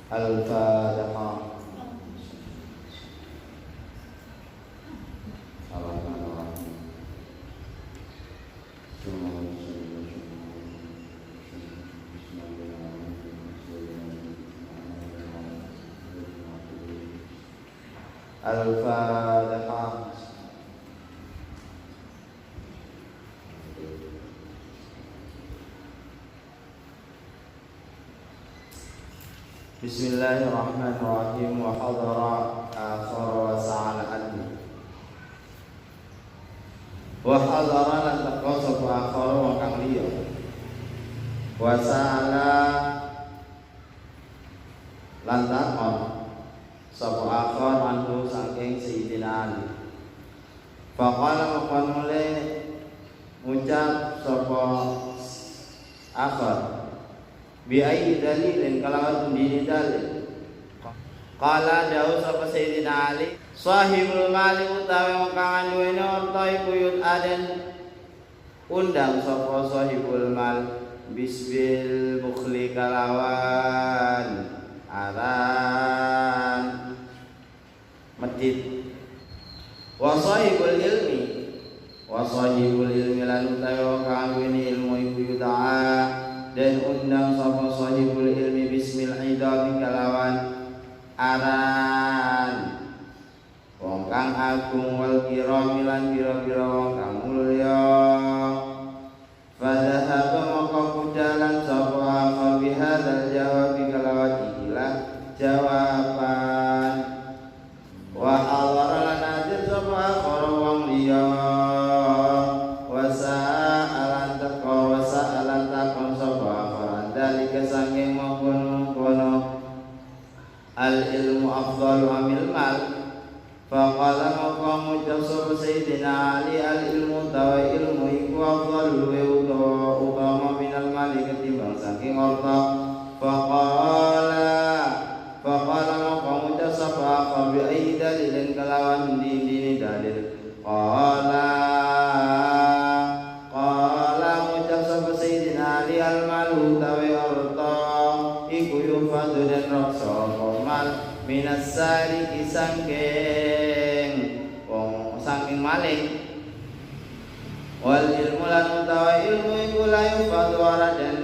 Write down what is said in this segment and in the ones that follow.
Al-Fatihah. Al-Fatihah. Bismillahirrahmanirrahim. Wa hadara akhar wa sa'ala anhu. Wa hadara lan teka sapa akhar wa kang liya. Wa sa'ala lan takon sapa akhar anhu saking Sayyidina Ali. Faqala maqan mulai ngucap sapa akhar bi ayyi dalilin kalawan dini dalil. Qala dawu sapa Sayyidina Ali, sahibul mali utawi wong kang duwene harta iku yut aden undang sapa sahibul mal bisbil bukhli kalawan aran medit. Wa sahibul ilmi lan utawi wong kang duwene ilmu iku yud'a dan undang sapa sahibul ilmi bismil idami kalawan aran wong kang agung wal kirami lan pira-pira wong kang mulya. Fadhahaba maka kudalan sapa akhar bihadzal jawab kalawan ikilah jawaban. Wa hawara lan hadir sapa akhar wong liya wasa'alan takon sapa akhar dalika sanging mengkono al ilmu afdalu amil mal. Faqala maka ngucap sapa Sayyidina Ali, al ilmu tawa ilmu iku afdalu utama minal mali ketimbang saking harta. Faqala maka ngucap sapa akhar bi ayyi dalilin kalawan dini dalil. Qala ngucap sapa Sayyidina Ali, al malu tawi harta iku yufadu dan raksa mal minas sariki saking maling. Wal ilmu lan utawa ilmu iku la yufadu dan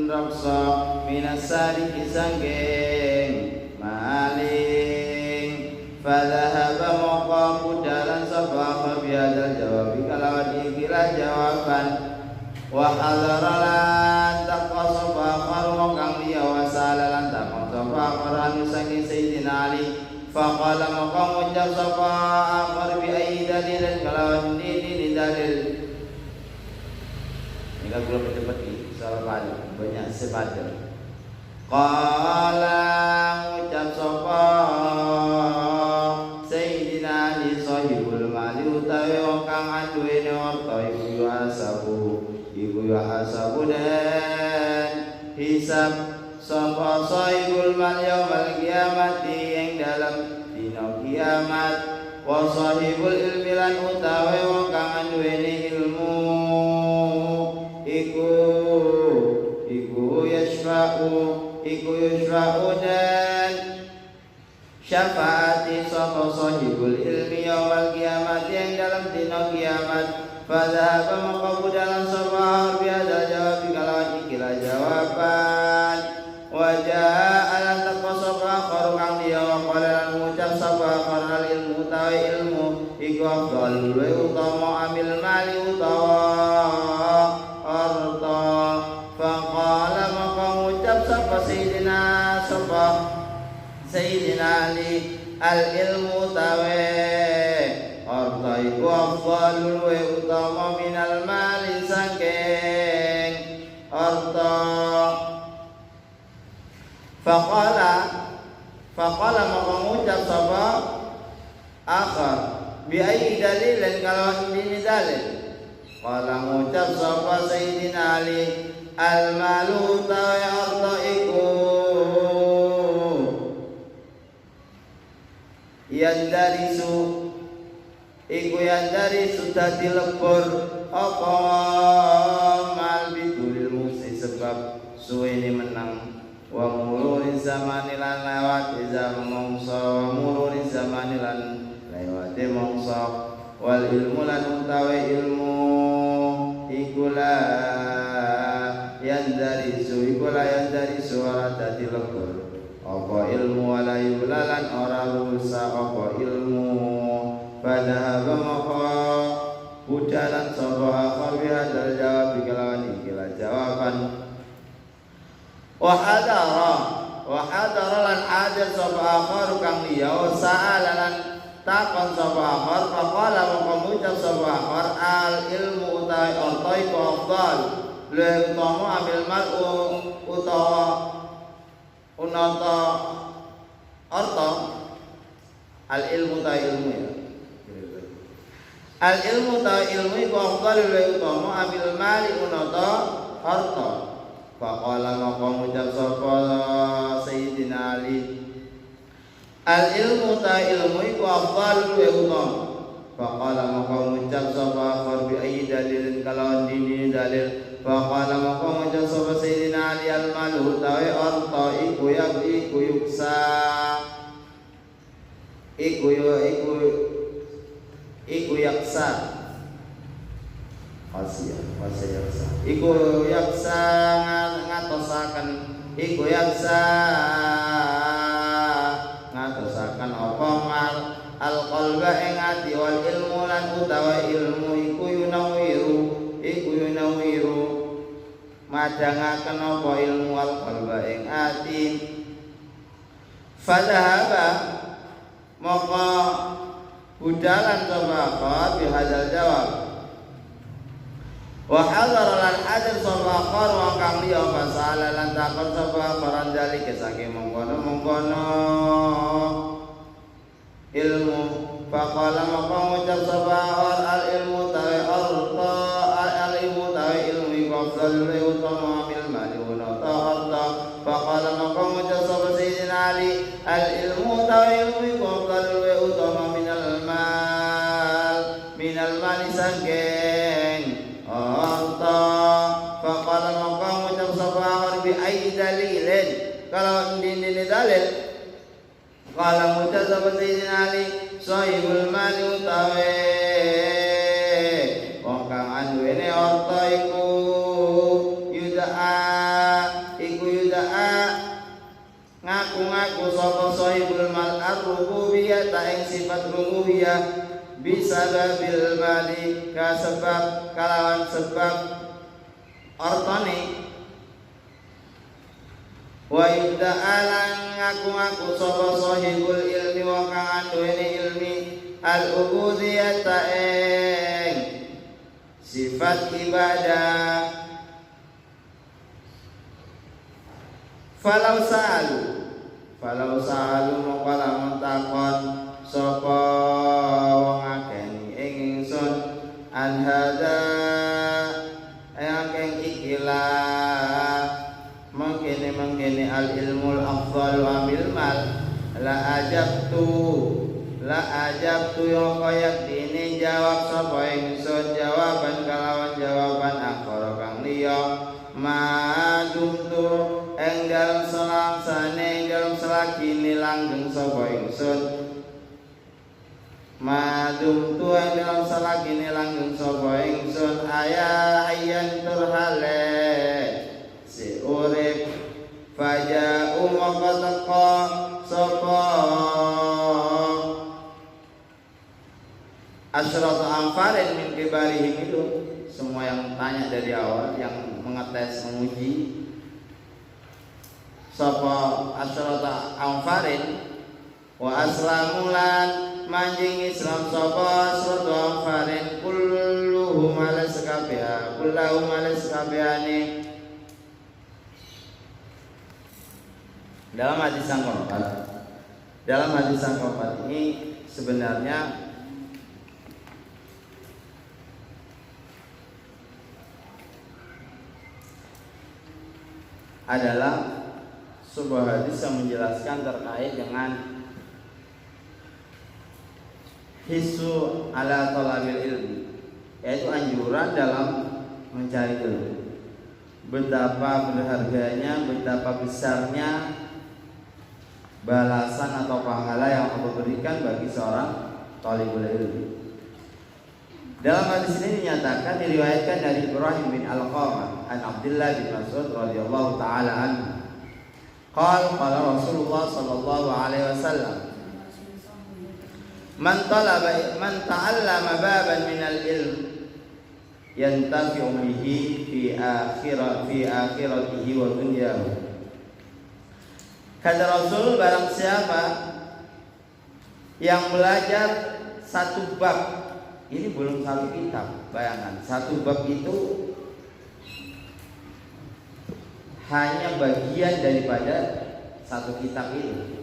raksa minas sariki saking maling. Fadhahaba maka kudalan sapa bihadzal jawabi kalawan ikilah jawaban. Wa hadara lan taqwa sapa akhar kang liya wa sala lan taqwa sapa akhar anu saking Sayyidina Ali. Faqala maka ngucap sapa akhar bi ayyi dalilin kalawan dini dalil. Ini kalau cepet salah banyak sepadan. Qala ngucap sapa Sayyidina Ali, sahibul mali utawi wong kang aduwene harta iku hasabu dan hisab sapa sahibul mal yaumal qiyamati yang dalam dina kiamat. Wa sahibul ilmi lan utawi wong kang duweni ilmu iku yashfa'u dan syafaati sapa sahibul ilmi yaumal qiyamati yang dalam dina kiamat. Fadhahaba maka budalan sapa biada jawab kalawan ikilah jawaban. Wajah alam takwa sapa akhar kang liya wa qala lan ngucap sapa akhar al ilmu tawi ilmu iku afdal luwih utama amil mali utawa harta. Faqala maka ngucap sapa Sayyidina Ali, al ilmu tawi harta iku afdal luwih utama minal mali saking harta. Faqala maka ngucap sapa akhar bi ayyi dalilin kalawan dini dalil. Qala ngucap sapa Sayyidina Ali, al malu tawi harta iku yandarisu iku yang dari sudah dilebur apa mal bidulil musi sebab suwene menang wa mururi zamani lan lewat zaman mongso wa mururi zamani lan lewat mongso wal ilmu lan utawi ilmu ikula yang dari suara dadi lebur apa ilmu wala yulalan ora rusa apa ilmu padahal maka budalan sapa akhir bihadal jawab kelawan ikilah jawaban wa hadara lan hadir sapa akhir kang liya sa'alan takon sapa akhir faqala maka ngucap sapa akhir al ilmu utai ortoi ku afdal luwih utama ambil mal utawa unata arta al ilmu ta ilmu ya al ilmu ta ilmu iku afdal luwih utama ambil mal unata arta faqala maka ngucap sapa sayyidina Ali al ilmu ta ilmu iku afdal luwih utama faqala maka ngucap sapa akhir bi ayyi dalilin kalawan dini dalil faqala maka ngucap sapa sayyidina Ali al malu tawi arta iku yuksa iku yaksa wasiyaksa iku yaksa ngatosaken apa mal al qalba ing ati wal ilmu lan utawa ilmu iku yunawiru madangaken apa ilmu al qalba ing ati fadhaba maka budalan sapa bihadzal jawab wa hadara lan hadir sapa akhar wa kang liya fasala lan takon sapa barandali kesake mongkono ilmu faqala maka ngucap sapa al ilmu tawi arta al ilmu tawi ilmu qafdal utama bil mali wa ta'arta faqala maka ngucap sapa sayyidina Ali al ilmu tawi ilmu qafdal utama minal mali sangking arta faqala maka ngucap sapa bi ayyi dalilin kalau ini dalil qala ngucap sapa sayyidina Ali sahibul mali utawi wong kang anduwene harta iku yudaa ngaku-ngaku sapa sahibul mal ar-rububiyah ta ing sifat rububiyah bisababil mali kasebab kalawan sebab hartane wa yuda'alan ngaku-ngaku sapa sahibul ilmi wa kang anduweni ilmi al-ubudiyah ta'eng sifat ibadah falau sa'alu maka lamun takon sapa wong akeh ing ingsun an hadza akeh ikilah mengkene al ilmul afdal wa bil mal la ajabtu yo koyak dini jawab sapa ingsun jawaban kalawan jawaban akhara kang liya madumtu ing dalem selangsane ing dalem selagine langgeng sapa ingsun madumtu ing dalem selagine langgeng sapa ingsun ayyan turhale si urip faja umaka teka sapa asyratu amfarin min kibarihim itu semua yang tanya dari awal yang mengetes menguji sapa asyratu amfarin wa aslamulan manjing Islam sapa asyratu amfarin kulluhum ala sekabehane dalam hadis yang keempat ini sebenarnya adalah sebuah hadis yang menjelaskan terkait dengan hisu ala talabil ilmi, yaitu anjuran dalam mencari ilmu. Betapa berharganya, betapa besarnya balasan atau pahala yang Allah berikan bagi seorang talibul ilmi. Dalam hadis ini dinyatakan, diriwayatkan dari Ibrahim bin Alqamah an Abdullah bin Mas'ud radhiyallahu taala anhu. Qala Rasulullah sallallahu alaihi wasallam, Man ta'allama baban minal ilm yantafi'u bihi fi akhiratihi wa dunyahu. Kata Rasul, barang siapa yang belajar satu bab, ini belum satu kitab, bayangkan satu bab itu hanya bagian daripada satu kitab itu.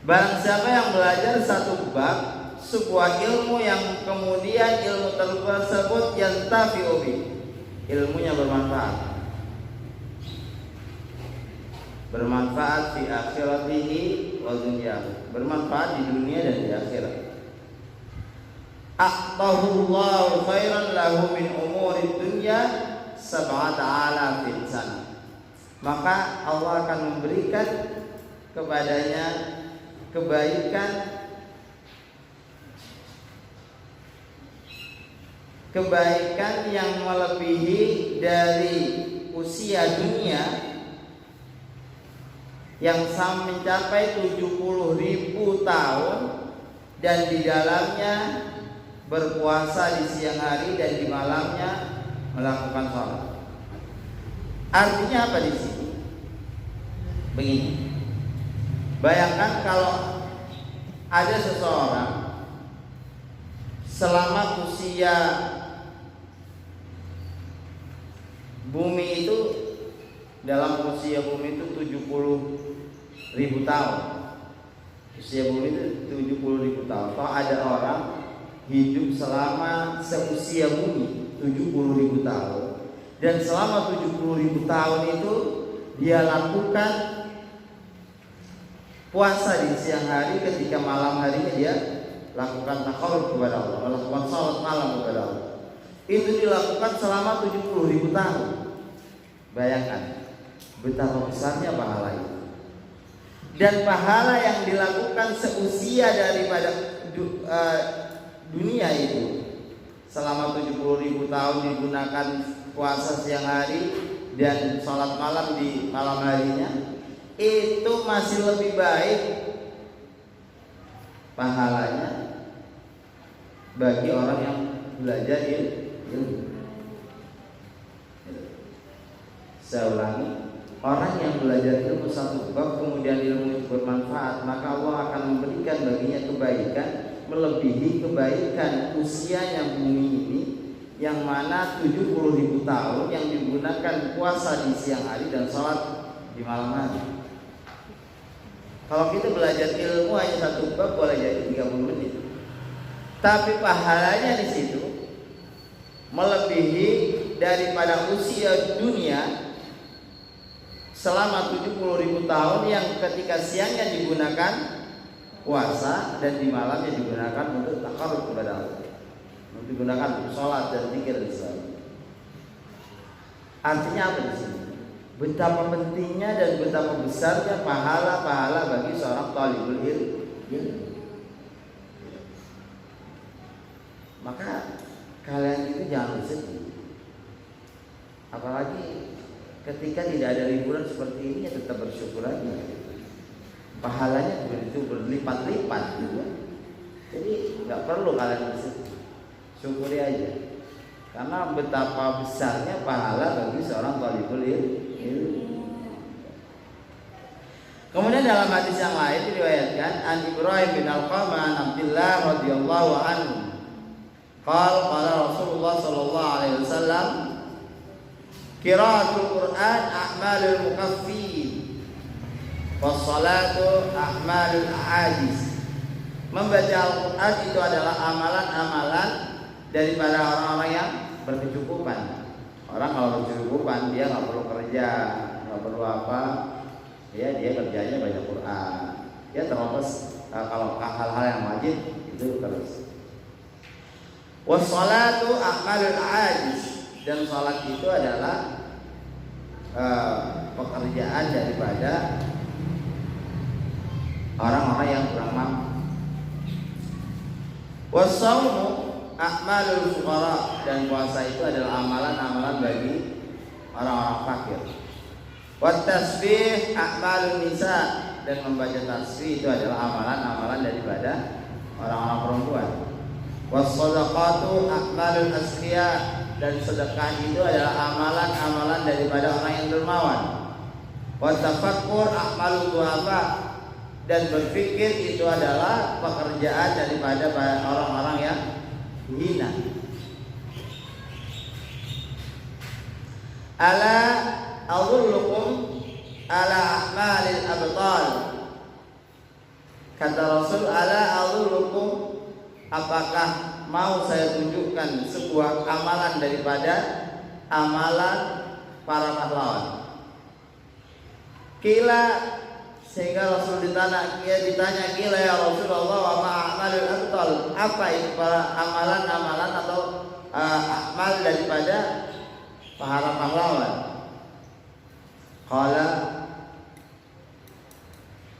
Barang siapa yang belajar satu bab, sebuah ilmu yang kemudian ilmu tersebut yantafi'u bi, ilmunya bermanfaat di akhiratihi wa dunyahu, bermanfaat di dunia dan di akhirat. A'tahullahu khairan lahu min umuri dunya sab'ata alafin sana, maka Allah akan memberikan kepadanya kebaikan yang melebihi dari usia dunia yang mencapai 70.000 tahun, dan di dalamnya berpuasa di siang hari dan di malamnya melakukan sholat. Artinya apa di sini? Begini, bayangkan kalau ada seseorang selama usia bumi itu, dalam usia bumi itu 70.000 tahun. Usia bumi itu 70.000 tahun. Kalau ada orang hidup selama seusia bumi 70.000 tahun, dan selama 70.000 tahun itu dia lakukan puasa di siang hari, ketika malam harinya dia lakukan taqarrub kepada Allah, melakukan salat malam kepada Allah. Itu dilakukan selama 70.000 tahun. Bayangkan betapa besarnya pahala itu. Dan pahala yang dilakukan seusia daripada dunia itu, selama 70.000 tahun digunakan puasa siang hari dan salat malam di malam harinya, itu masih lebih baik pahalanya bagi orang yang belajar ilmu. Saya ulangi, orang yang belajar ilmu satu bab kemudian ilmu itu bermanfaat, maka Allah akan memberikan baginya kebaikan melebihi kebaikan usianya bumi ini, yang mana 70.000 tahun yang digunakan puasa di siang hari dan sholat di malam hari. Kalau kita belajar ilmu hanya satu bab boleh jadi 30 menit, tapi pahalanya di situ melebihi daripada usia dunia selama 70.000 tahun, yang ketika siangnya digunakan puasa dan di malamnya digunakan untuk taqarrub kepada Allah, untuk digunakan untuk sholat dan zikir dan sebagainya. Artinya apa di sini? Betapa pentingnya dan betapa besarnya pahala-pahala bagi seorang talibul ilmi. Maka kalian itu jangan bersedih, apalagi ketika tidak ada liburan seperti ini, ya tetap bersyukur aja. Pahalanya begitu berlipat-lipat gitu. Jadi nggak perlu kalian bersedih, syukuri aja. Karena betapa besarnya pahala bagi seorang talibul ilmi. Kemudian dalam hadis yang lain diriwayatkan an Ibrahim bin Alqamah an Abdullah radhiyallahu anhu, qala Rasulullah sallallahu alaihi wasallam, qiraatul Qur'an a'malul mukaffin was salatu a'malul a'ajis. Membaca Al-Qur'an itu adalah amalan-amalan daripada orang-orang yang berkecukupan. Orang kalau berkecukupan dia nggak perlu kerja, nggak perlu apa, ya dia kerjanya baca Quran. Ya terlepas Kalau hal-hal yang wajib itu terus. Wassalatu a'malul ajiz, dan salat itu adalah pekerjaan daripada orang-orang yang kurang mampu. Wassaumu a'malul fuqara, dan puasa itu adalah amalan-amalan bagi orang-orang fakir. Wattasbih a'malun nisa, dan membaca tasbih itu adalah amalan-amalan daripada orang-orang perempuan. Wassadaqatu a'malul asqiya, dan sedekah itu adalah amalan-amalan daripada orang yang dermawan. Watafakkur a'malul du'afa, dan berpikir itu adalah pekerjaan daripada orang-orang yang hina. Ala adullukum ala a'malil abtal, kata Rasul, ala adullukum, apakah mau saya tunjukkan sebuah amalan daripada amalan para pahlawan. Kila, sehingga Rasul ditanya kila ya Rasulullah, wa ma'amalul abtal, apa itu para amalan-amalan atau amal daripada para pahlawan. Qala,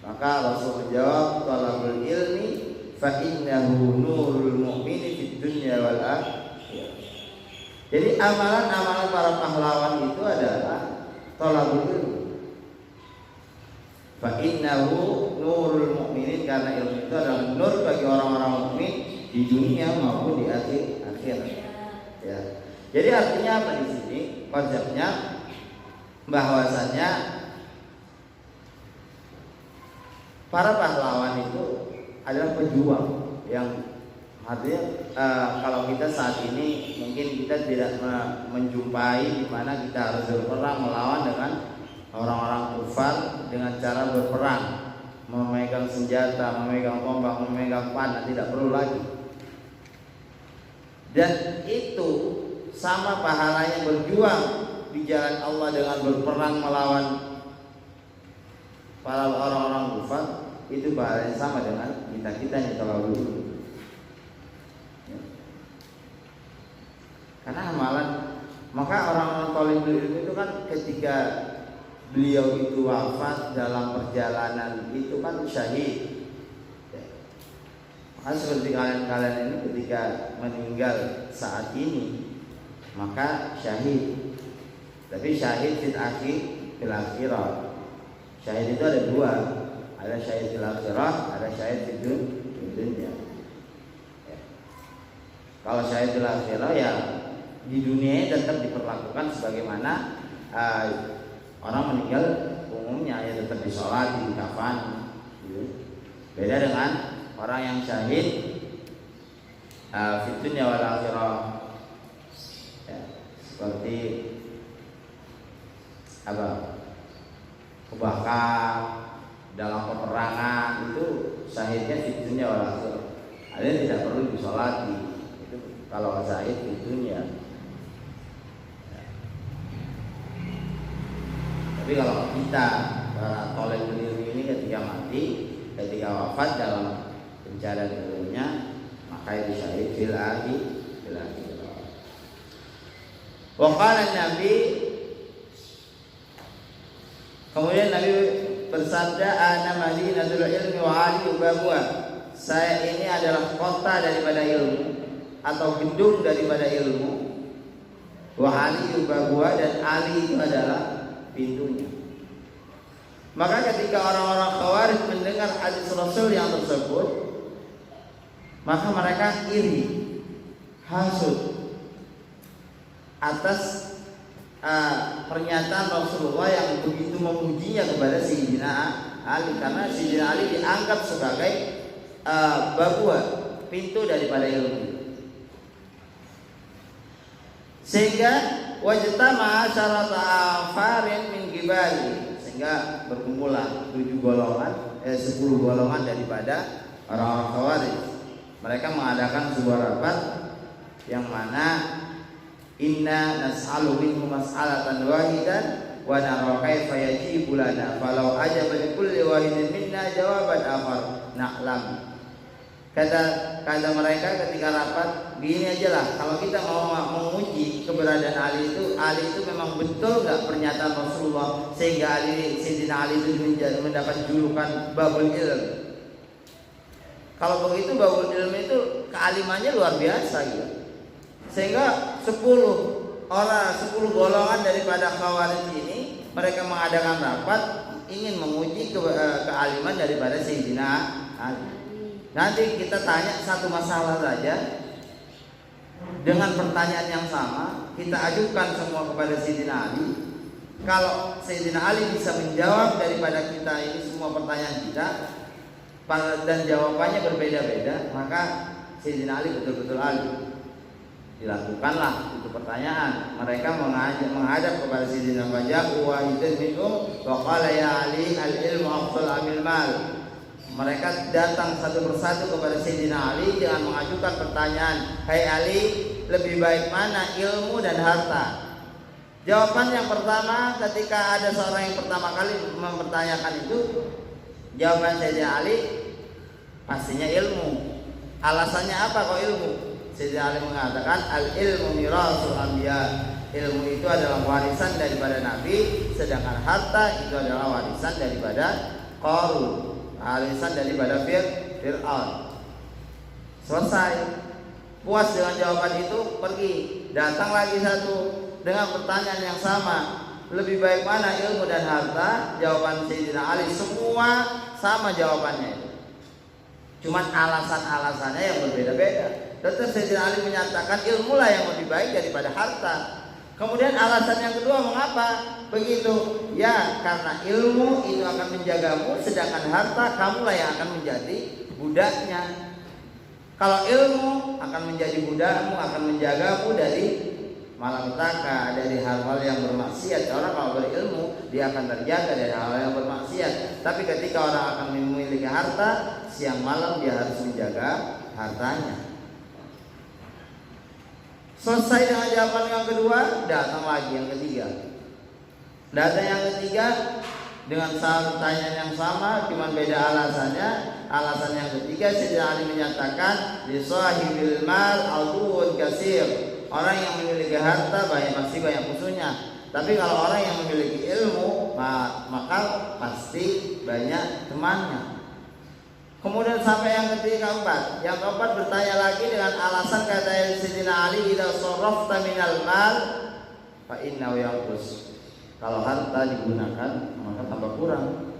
maka Rasul menjawab, talabul ilmi fa innahu nurul mu'mini fid dunya wal akhirah. Jadi amalan-amalan para pahlawan itu adalah talabul ilmi. Fa innahu nurul mu'minin, karena ilmu itu adalah nur bagi orang-orang mukmin di dunia maupun di akhirat. Ya. Jadi artinya apa di sini? Konsepnya bahwasanya para pahlawan itu adalah pejuang yang artinya kalau kita saat ini mungkin kita tidak menjumpai di mana kita harus berperang melawan dengan orang-orang kufar dengan cara berperang, memegang senjata, memegang tombak, memegang panah, tidak perlu lagi. Dan itu sama pahalanya berjuang di jalan Allah dengan berperang melawan para orang-orang kufar, itu pahalanya sama dengan kita yang telah dulu. Karena amalan, maka orang-orang talibul ilmi itu kan ketika beliau itu wafat dalam perjalanan itu kan syahid. Maka seperti kalian ini ketika meninggal saat ini maka syahid. Tapi syahid fil akhirah. Syahid itu ada dua, ada syahid fil akhirah, ada syahid fil dunya. Kalau syahid fil akhirah ya di dunia tetap diperlakukan sebagaimana orang meninggal umumnya, ya tetap disolati, di kafan. Beda dengan orang yang syahid fid dunya wal akhirah, ya, seperti kebakar dalam peperangan, itu syahidnya fid dunya wal akhirah. Ada tidak perlu disolati, itu kalau syahid fid dunya. Tapi kalau kita para talibul ilmi ini ketika mati, ketika wafat dalam pencarian ilmunya, maka itu syahid fil akhirah. Wa qala Nabi, kemudian Nabi bersabda, ana madinatul ilmi wa ali babuha, saya ini adalah kota daripada ilmu atau gedung daripada ilmu, wa ali babuha, dan Ali itu adalah pintunya. Maka ketika orang-orang Khawarij mendengar hadis Rasul yang tersebut, maka mereka iri, hasud atas pernyataan Rasulullah yang begitu memujinya kepada Sayyidina Ali, karena Sayyidina Ali dianggap sebagai babuah, pintu daripada ilmu. Sehingga wajtama syarata afarin min gibali, sehingga berkumpullah 10 golongan daripada orang-orang Khawarij. Mereka mengadakan sebuah rapat yang mana inna nas'alu minhu mas'alatan wahidan wa nara kaifa yajibu lana falau ajaba li kulli wahidin minna jawaban akhar na'lam. Kata mereka ketika rapat, gini aja lah, kalau kita mau menguji keberadaan Ali itu memang betul nggak pernyataan Rasulullah sehingga Sayyidina Ali itu mendapat julukan Babul Ilm. Kalau begitu Babul Ilm itu kealimannya luar biasa gitu. Sehingga 10 golongan daripada Khawarij ini mereka mengadakan rapat ingin menguji kealiman daripada Sayyidina Ali. Nanti kita tanya satu masalah saja dengan pertanyaan yang sama, kita ajukan semua kepada Sayyidina Ali. Kalau Sayyidina Ali bisa menjawab daripada kita ini semua pertanyaan kita dan jawabannya berbeda-beda, maka Sayyidina Ali betul-betul Ali. Dilakukanlah itu pertanyaan. Mereka menghadap kepada Sayyidina Fajah wa idin minhum wa qala ya Ali al-ilmu afdal amil mal. Mereka datang satu persatu kepada Sayyidina Ali dengan mengajukan pertanyaan, "Hai Ali, lebih baik mana ilmu dan harta?" Jawaban yang pertama ketika ada seorang yang pertama kali mempertanyakan itu, jawaban Sayyidina Ali pastinya ilmu. Alasannya apa kok ilmu? Sayyidina Ali mengatakan, "Al-ilmu mirasul anbiya." Ilmu itu adalah warisan daripada Nabi, sedangkan harta itu adalah warisan daripada Qarun. Alisan daripada Fir'aun. Selesai. Puas dengan jawaban itu, pergi. Datang lagi satu dengan pertanyaan yang sama, lebih baik mana ilmu dan harta? Jawaban Sayyidina Ali semua sama jawabannya itu. Cuman alasan-alasannya yang berbeda-beda. Tetap Sayyidina Ali menyatakan ilmu lah yang lebih baik daripada harta. Kemudian alasan yang kedua, mengapa begitu? Ya, karena ilmu itu akan menjagamu, sedangkan harta kamulah yang akan menjadi budaknya. Kalau ilmu akan menjadi budakmu, akan menjagamu dari malapetaka, dari hal-hal yang bermaksiat. Orang kalau berilmu, dia akan terjaga dari hal-hal yang bermaksiat. Tapi ketika orang akan memiliki harta, siang malam dia harus menjaga hartanya. Selesai dengan jawaban yang kedua, datang lagi yang ketiga. Datang yang ketiga dengan pertanyaan yang sama, cuma beda alasannya. Alasan yang ketiga, Sayyidina Ali menyatakan, li sahibil mal aduun kasir. Orang yang memiliki harta pasti banyak musuhnya. Tapi kalau orang yang memiliki ilmu, maka pasti banyak temannya. Kemudian sampai yang keempat. Yang keempat bertanya lagi dengan alasan kata Sayyidina Ali, idza sarrafta minal mal fa innahu yanqus. Kalau harta digunakan maka tambah kurang.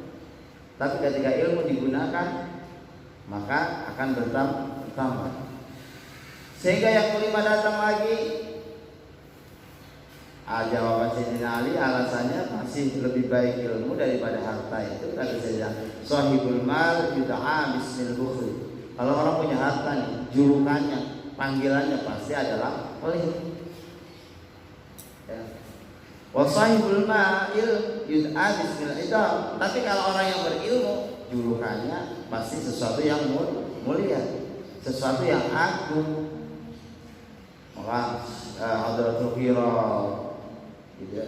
Tapi ketika ilmu digunakan maka akan bertambah. Sehingga yang kelima datang lagi. Jawaban Sayyidina Ali alasannya masih lebih baik ilmu daripada harta itu. Kata Sayyidina, sahibul mal yud'a bismil bukhli. Kalau orang punya harta nih, julukannya, panggilannya pasti adalah pelit. Ya. Wa sahibul mal yud'a bismil idam. Tapi kalau orang yang berilmu, julukannya pasti sesuatu yang mulia, sesuatu yang agung. Maka hadratul kiram gitu.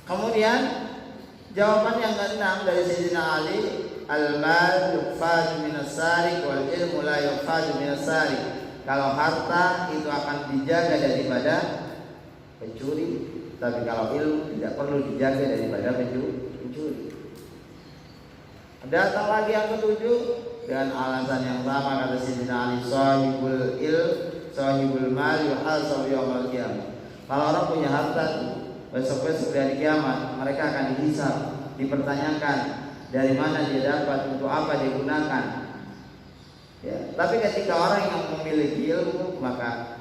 Kemudian jawaban yang keenam dari Sayyidina Ali, al-mal yuqfadu minas sarik wal ilmu la yuqfadu minas sarik. Kalau harta itu akan dijaga daripada pencuri, tapi kalau ilmu tidak perlu dijaga daripada pencuri. Datang lagi yang ketujuh dengan alasan yang sama, kata Sayyidina Ali, sahibul sahibul mal yuhasabu yaumil qiyamah. Kalau orang punya harta, besok-besok dari kiamat mereka akan dihisab, dipertanyakan dari mana dia dapat, untuk apa dia gunakan. Ya, tapi ketika orang yang memiliki ilmu, maka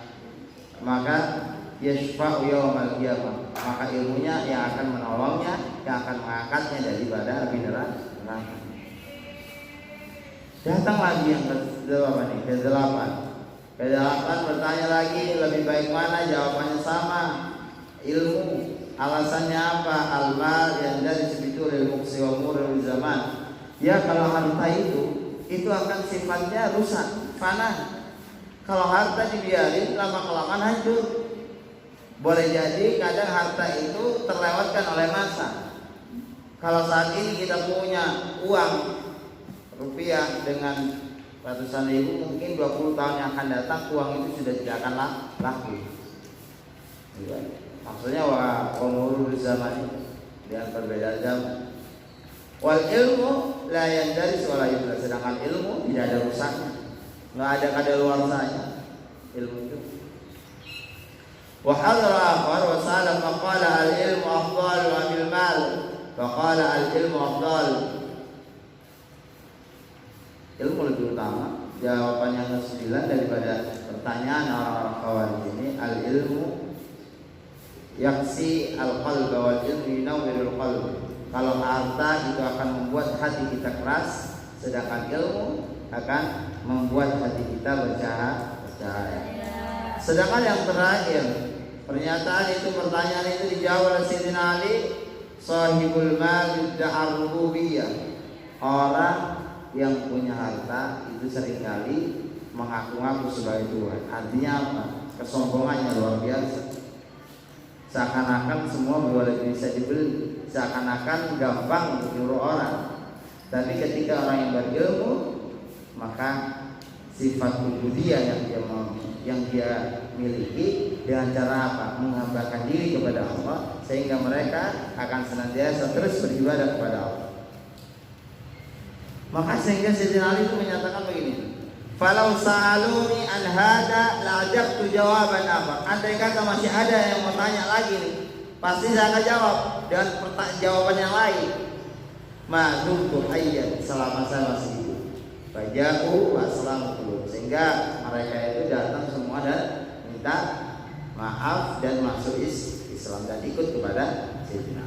yashfa'u yaumil qiyamah, maka ilmunya yang akan menolongnya, yang akan mengangkatnya daripada api neraka. Datang lagi yang ke-8. Ke-8 bertanya lagi, lebih baik mana? Jawabannya sama, ilmu. Alasannya apa? Al-mal yang dari sebitul muksi wa murul zaman. Ya, kalau harta itu akan sifatnya rusak, fana. Kalau harta dibiarin lama-kelamaan hancur. Boleh jadi kadang harta itu terlewatkan oleh masa. Kalau saat ini kita punya uang rupiah dengan ratusan ribu, mungkin 20 tahun yang akan datang uang itu sudah tidak akan laku. Maksudnya wa umurul zaman dengan perbedaan zaman. Wal ilmu la yandaris wa la yudras, sedangkan ilmu tidak ada rusaknya, nggak ada kadaluarsanya ilmu itu. Wa hadra akhar wa salam maqala al ilmu afdal wa bil mal, faqala al ilmu afdal. Ilmu lebih utama. Jawaban yang ke-9 daripada pertanyaan orang-orang Khawarij ini, al ilmu yaksi al qalb wal ilmu yunawwirul qalb. Kalau harta itu akan membuat hati kita keras, sedangkan ilmu akan membuat hati kita bercahaya. Sedangkan yang terakhir, pernyataan itu, pertanyaan itu dijawab oleh Sayyidina Ali, sahibul mal yudda'ar rububiyah. Orang yang punya harta itu seringkali mengaku-ngaku sebagai Tuhan. Artinya apa? Kesombongannya luar biasa. Seakan-akan semua bisa dibeli, seakan-akan gampang untuk nyuruh orang. Tapi ketika orang yang berilmu, maka sifat ubudiyah yang dia miliki dengan cara apa? Menghambakan diri kepada Allah, sehingga mereka akan senantiasa terus beribadah kepada Allah. Maka sehingga Sayyidina Ali itu menyatakan begini, falau sa'aluni an hada la'ajabtu jawaban apa. Andai kata masih ada yang mau tanya lagi nih, pasti saya akan jawab dengan jawaban yang lain. Ma dumtu hayyan, selama saya masih hidup. Faja'u wa assalamu, sehingga mereka itu datang semua dan minta maaf dan masuk Islam dan ikut kepada Sayyidina